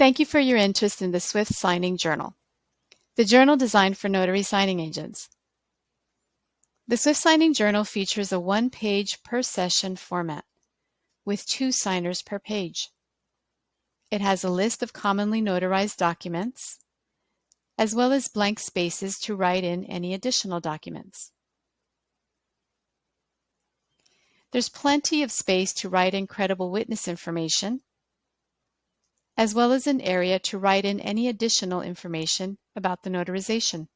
Thank you for your interest in the Swift Signing Journal, the journal designed for notary signing agents. The Swift Signing Journal features a one-page per session format with 2 signers per page. It has a list of commonly notarized documents, as well as blank spaces to write in any additional documents. There's plenty of space to write in credible witness information, as well as an area to write in any additional information about the notarization.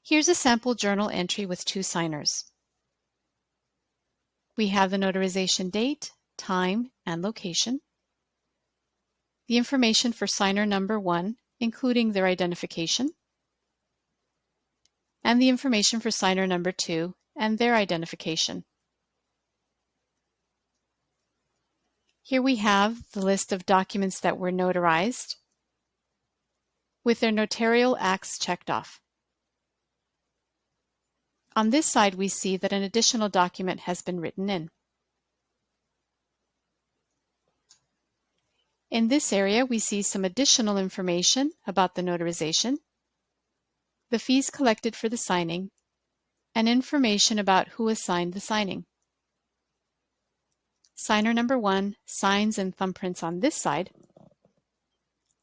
Here's a sample journal entry with 2 signers. We have the notarization date, time, and location, the information for signer number 1, including their identification, and the information for signer number 2 and their identification. Here we have the list of documents that were notarized with their notarial acts checked off. On this side, we see that an additional document has been written in. In this area, we see some additional information about the notarization, the fees collected for the signing, and information about who assigned the signing. Signer number 1 signs and thumbprints on this side,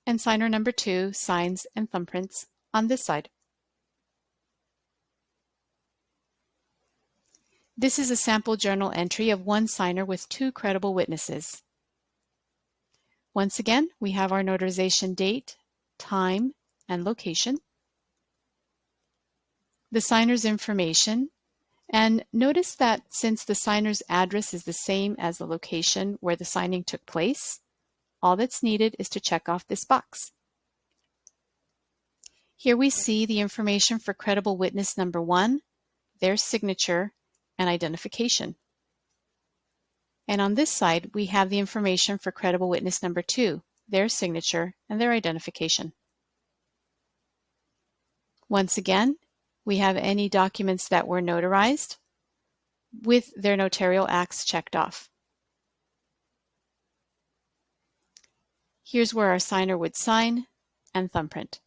and signer number 2 signs and thumbprints on this side. This is a sample journal entry of 1 signer with 2 credible witnesses. Once again, we have our notarization date, time, and location, the signer's information, and notice that since the signer's address is the same as the location where the signing took place, all that's needed is to check off this box. Here we see the information for credible witness number 1, their signature, and identification. And on this side, we have the information for credible witness number 2, their signature, and their identification. Once again, we have any documents that were notarized with their notarial acts checked off. Here's where our signer would sign and thumbprint.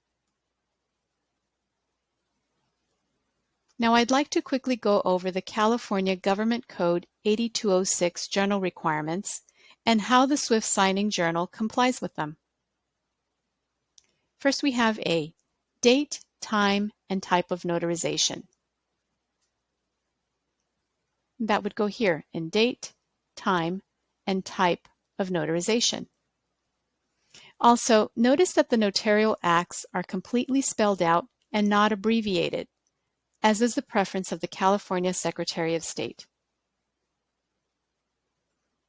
Now I'd like to quickly go over the California Government Code 8206 journal requirements and how the Swift Signing Journal complies with them. First, we have A, date, time, and type of notarization. That would go here in date, time, and type of notarization. Also, notice that the notarial acts are completely spelled out and not abbreviated, as is the preference of the California Secretary of State.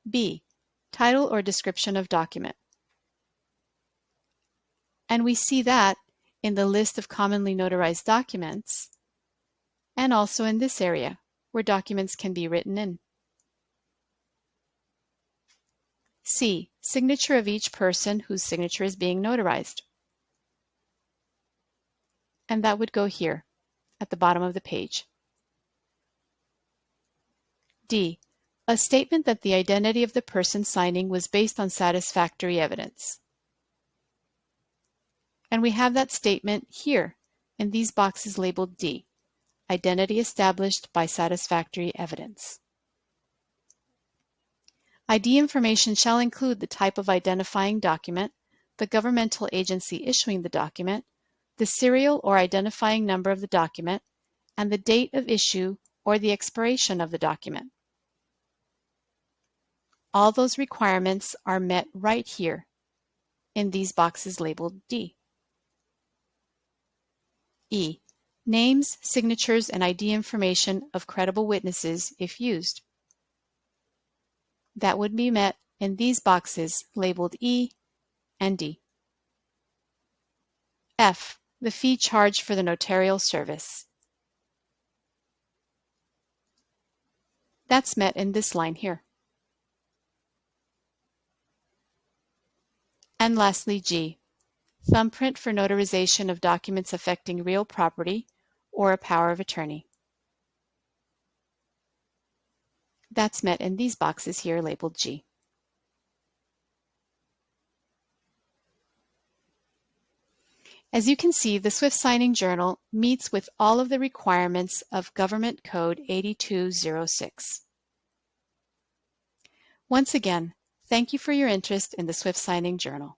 B, title or description of document. And we see that in the list of commonly notarized documents, and also in this area, where documents can be written in. C, signature of each person whose signature is being notarized. And that would go here, at the bottom of the page. D, a statement that the identity of the person signing was based on satisfactory evidence. And we have that statement here in these boxes labeled D, identity established by satisfactory evidence. ID information shall include the type of identifying document, the governmental agency issuing the document, the serial or identifying number of the document, and the date of issue or the expiration of the document. All those requirements are met right here in these boxes labeled D. E, names, signatures, and ID information of credible witnesses if used. That would be met in these boxes labeled E and D. F, the fee charged for the notarial service. That's met in this line here. And lastly, G, thumbprint for notarization of documents affecting real property or a power of attorney. That's met in these boxes here labeled G. As you can see, the Swift Signing Journal meets with all of the requirements of Government Code 8206. Once again, thank you for your interest in the Swift Signing Journal.